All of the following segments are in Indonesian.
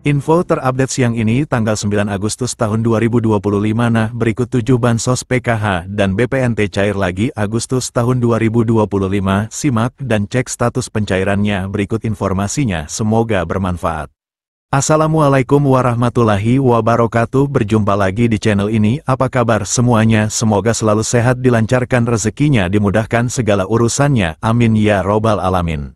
Info terupdate siang ini tanggal 9 Agustus tahun 2025. Nah, berikut 7 bansos PKH dan BPNT cair lagi Agustus tahun 2025. Simak dan cek status pencairannya, berikut informasinya, semoga bermanfaat. Assalamualaikum warahmatullahi wabarakatuh. Berjumpa lagi di channel ini. Apa kabar semuanya? Semoga selalu sehat, dilancarkan rezekinya, dimudahkan segala urusannya. Amin ya robbal alamin.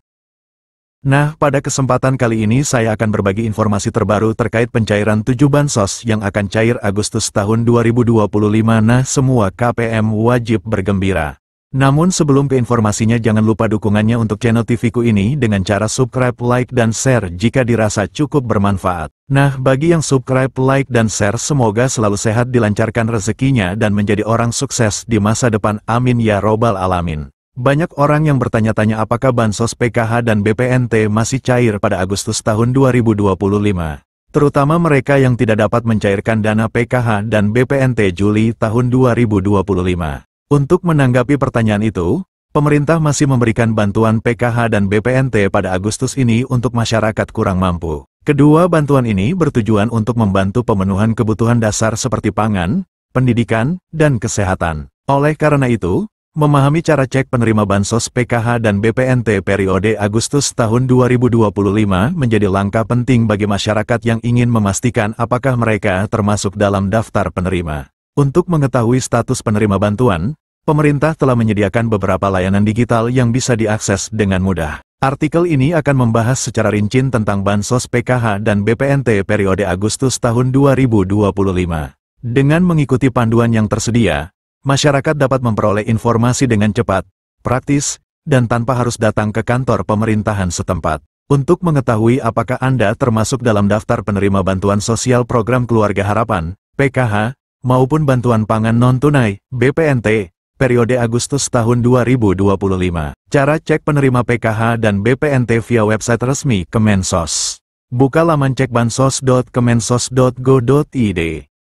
Nah, pada kesempatan kali ini saya akan berbagi informasi terbaru terkait pencairan 7 bansos yang akan cair Agustus tahun 2025. Nah, semua KPM wajib bergembira. Namun sebelum ke informasinya, jangan lupa dukungannya untuk channel TV-ku ini dengan cara subscribe, like, dan share jika dirasa cukup bermanfaat. Nah, bagi yang subscribe, like, dan share, semoga selalu sehat, dilancarkan rezekinya, dan menjadi orang sukses di masa depan. Amin ya robbal alamin. Banyak orang yang bertanya-tanya apakah bansos PKH dan BPNT masih cair pada Agustus tahun 2025. Terutama mereka yang tidak dapat mencairkan dana PKH dan BPNT Juli tahun 2025. Untuk menanggapi pertanyaan itu, pemerintah masih memberikan bantuan PKH dan BPNT pada Agustus ini untuk masyarakat kurang mampu. Kedua bantuan ini bertujuan untuk membantu pemenuhan kebutuhan dasar seperti pangan, pendidikan, dan kesehatan. Oleh karena itu, memahami cara cek penerima bansos PKH dan BPNT periode Agustus tahun 2025 menjadi langkah penting bagi masyarakat yang ingin memastikan apakah mereka termasuk dalam daftar penerima. Untuk mengetahui status penerima bantuan, pemerintah telah menyediakan beberapa layanan digital yang bisa diakses dengan mudah. Artikel ini akan membahas secara rinci tentang bansos PKH dan BPNT periode Agustus tahun 2025. Dengan mengikuti panduan yang tersedia, masyarakat dapat memperoleh informasi dengan cepat, praktis, dan tanpa harus datang ke kantor pemerintahan setempat. Untuk mengetahui apakah Anda termasuk dalam daftar penerima bantuan sosial program Keluarga Harapan, PKH, maupun bantuan pangan non-tunai, BPNT, periode Agustus tahun 2025. Cara cek penerima PKH dan BPNT via website resmi Kemensos. Buka laman cekbansos.kemensos.go.id.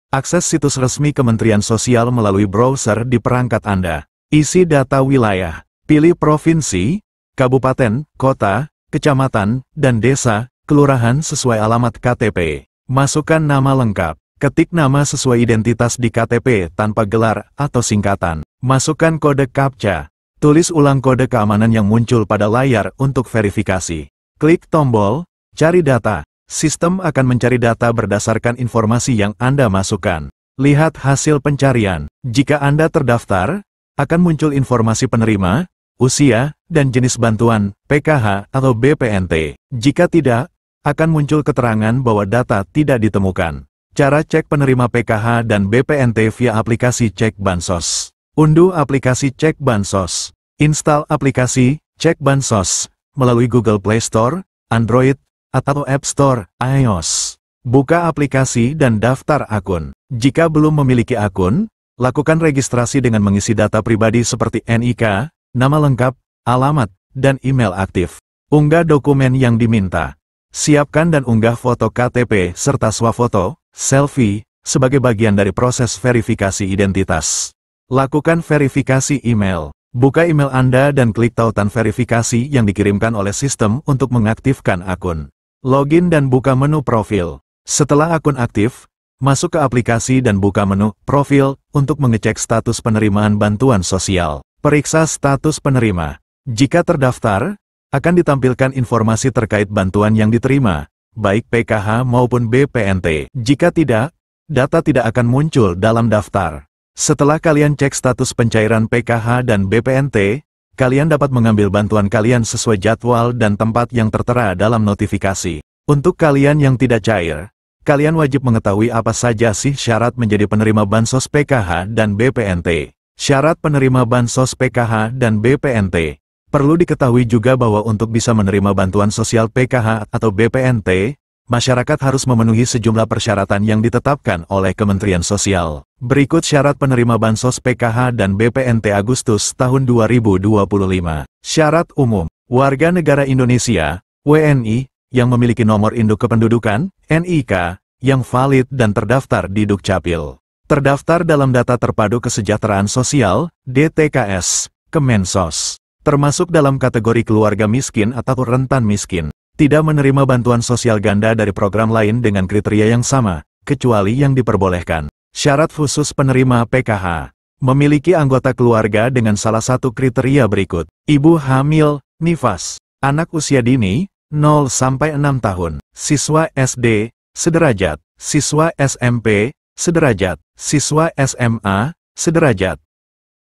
Akses situs resmi Kementerian Sosial melalui browser di perangkat Anda. Isi data wilayah. Pilih provinsi, kabupaten, kota, kecamatan, dan desa, kelurahan sesuai alamat KTP. Masukkan nama lengkap. Ketik nama sesuai identitas di KTP tanpa gelar atau singkatan. Masukkan kode CAPTCHA. Tulis ulang kode keamanan yang muncul pada layar untuk verifikasi. Klik tombol Cari Data. Sistem akan mencari data berdasarkan informasi yang Anda masukkan. Lihat hasil pencarian. Jika Anda terdaftar, akan muncul informasi penerima, usia, dan jenis bantuan, PKH atau BPNT. Jika tidak, akan muncul keterangan bahwa data tidak ditemukan. Cara cek penerima PKH dan BPNT via aplikasi Cek Bansos. Unduh aplikasi Cek Bansos. Install aplikasi Cek Bansos melalui Google Play Store, Android, atau App Store, iOS. Buka aplikasi dan daftar akun. Jika belum memiliki akun, lakukan registrasi dengan mengisi data pribadi seperti NIK, nama lengkap, alamat, dan email aktif. Unggah dokumen yang diminta. Siapkan dan unggah foto KTP serta swafoto, selfie, sebagai bagian dari proses verifikasi identitas. Lakukan verifikasi email. Buka email Anda dan klik tautan verifikasi yang dikirimkan oleh sistem untuk mengaktifkan akun. Login dan buka menu profil. Setelah akun aktif, masuk ke aplikasi dan buka menu profil untuk mengecek status penerimaan bantuan sosial. Periksa status penerima. Jika terdaftar, akan ditampilkan informasi terkait bantuan yang diterima, baik PKH maupun BPNT. Jika tidak, data tidak akan muncul dalam daftar. Setelah kalian cek status pencairan PKH dan BPNT, kalian dapat mengambil bantuan kalian sesuai jadwal dan tempat yang tertera dalam notifikasi. Untuk kalian yang tidak cair, kalian wajib mengetahui apa saja sih syarat menjadi penerima bansos PKH dan BPNT. Syarat penerima bansos PKH dan BPNT. Perlu diketahui juga bahwa untuk bisa menerima bantuan sosial PKH atau BPNT, masyarakat harus memenuhi sejumlah persyaratan yang ditetapkan oleh Kementerian Sosial. Berikut syarat penerima bansos PKH dan BPNT Agustus tahun 2025. Syarat umum. Warga negara Indonesia, WNI, yang memiliki nomor induk kependudukan, NIK, yang valid dan terdaftar di Dukcapil. Terdaftar dalam Data Terpadu Kesejahteraan Sosial, DTKS, Kemensos. Termasuk dalam kategori keluarga miskin atau rentan miskin. tidak menerima bantuan sosial ganda dari program lain dengan kriteria yang sama, kecuali yang diperbolehkan. Syarat khusus penerima PKH. Memiliki anggota keluarga dengan salah satu kriteria berikut. Ibu hamil, nifas. Anak usia dini, 0-6 tahun. Siswa SD, sederajat. Siswa SMP, sederajat. Siswa SMA, sederajat.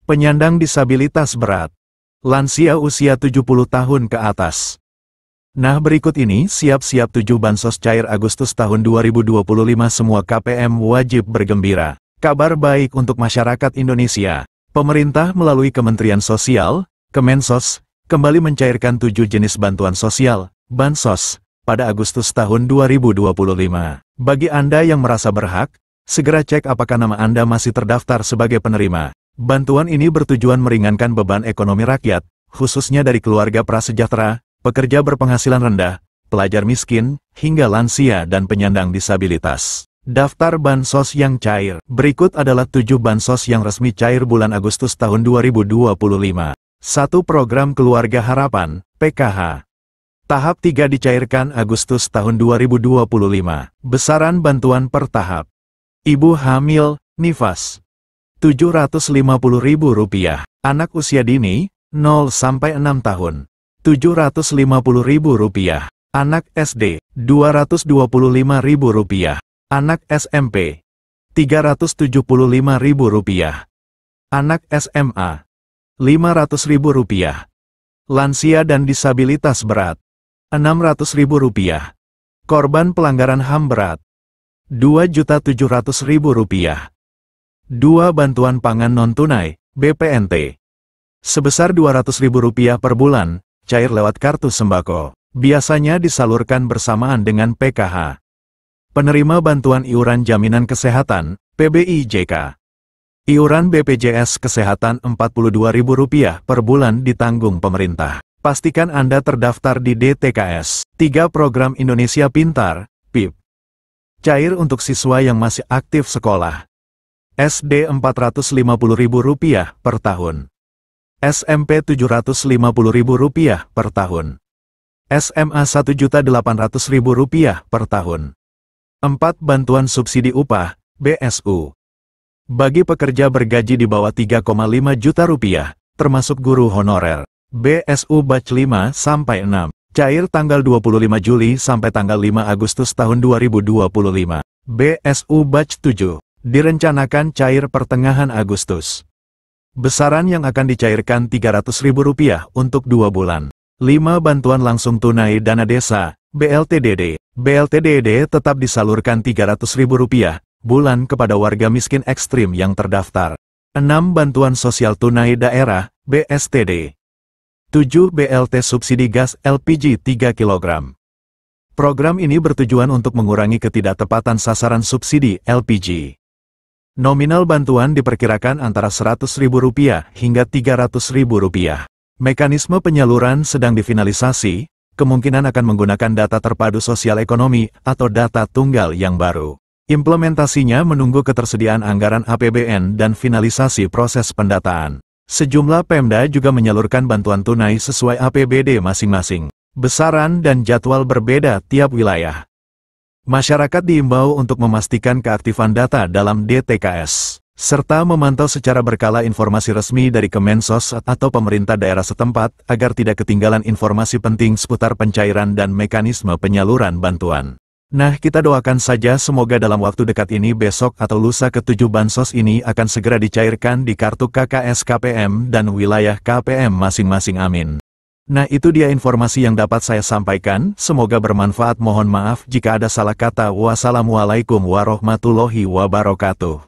Penyandang disabilitas berat. Lansia usia 70 tahun ke atas. Nah, berikut ini siap-siap 7 bansos cair Agustus tahun 2025. Semua KPM wajib bergembira. Kabar baik untuk masyarakat Indonesia. Pemerintah melalui Kementerian Sosial, Kemensos, kembali mencairkan 7 jenis bantuan sosial, bansos, pada Agustus tahun 2025. Bagi Anda yang merasa berhak, segera cek apakah nama Anda masih terdaftar sebagai penerima. Bantuan ini bertujuan meringankan beban ekonomi rakyat, khususnya dari keluarga prasejahtera, pekerja berpenghasilan rendah, pelajar miskin, hingga lansia dan penyandang disabilitas. Daftar bansos yang cair. Berikut adalah 7 bansos yang resmi cair bulan Agustus tahun 2025. 1. Program Keluarga Harapan, PKH. Tahap 3 dicairkan Agustus tahun 2025. Besaran bantuan per tahap. Ibu hamil, nifas. Rp750.000. Anak usia dini, 0-6 tahun. Rp750.000. Anak SD, Rp225.000. Anak SMP, Rp375.000. Anak SMA, Rp500.000. Lansia dan disabilitas berat, Rp600.000. Korban pelanggaran HAM berat, Rp2.700.000. 2. Bantuan pangan non-tunai, BPNT. Sebesar Rp200.000 per bulan, cair lewat kartu sembako. Biasanya disalurkan bersamaan dengan PKH. Penerima bantuan iuran jaminan kesehatan, PBIJK. Iuran BPJS Kesehatan Rp42.000 per bulan ditanggung pemerintah. Pastikan Anda terdaftar di DTKS. 3. Program Indonesia Pintar, PIP. Cair untuk siswa yang masih aktif sekolah. SD Rp450.000 per tahun. SMP Rp750.000 per tahun. SMA Rp1.800.000 per tahun. 4. Bantuan subsidi upah, BSU. Bagi pekerja bergaji di bawah Rp3,5 juta, termasuk guru honorer. BSU Batch 5-6. Cair tanggal 25 Juli sampai tanggal 5 Agustus tahun 2025. BSU Batch 7. Direncanakan cair pertengahan Agustus. Besaran yang akan dicairkan Rp300.000 untuk 2 bulan. 5. Bantuan langsung tunai dana desa, BLTDD. BLTDD tetap disalurkan Rp300.000 bulan kepada warga miskin ekstrim yang terdaftar. 6. Bantuan sosial tunai daerah, BSTD. 7. BLT subsidi gas LPG 3 kg. Program ini bertujuan untuk mengurangi ketidaktepatan sasaran subsidi LPG. Nominal bantuan diperkirakan antara Rp100.000 hingga Rp300.000. Mekanisme penyaluran sedang difinalisasi, kemungkinan akan menggunakan data terpadu sosial ekonomi atau data tunggal yang baru. Implementasinya menunggu ketersediaan anggaran APBN dan finalisasi proses pendataan. Sejumlah Pemda juga menyalurkan bantuan tunai sesuai APBD masing-masing. Besaran dan jadwal berbeda tiap wilayah. Masyarakat diimbau untuk memastikan keaktifan data dalam DTKS, serta memantau secara berkala informasi resmi dari Kemensos atau pemerintah daerah setempat agar tidak ketinggalan informasi penting seputar pencairan dan mekanisme penyaluran bantuan. Nah, kita doakan saja semoga dalam waktu dekat ini besok atau lusa ke-7 bansos ini akan segera dicairkan di kartu KKS KPM dan wilayah KPM masing-masing, amin. Nah, itu dia informasi yang dapat saya sampaikan, semoga bermanfaat. Mohon maaf jika ada salah kata. Wassalamualaikum warahmatullahi wabarakatuh.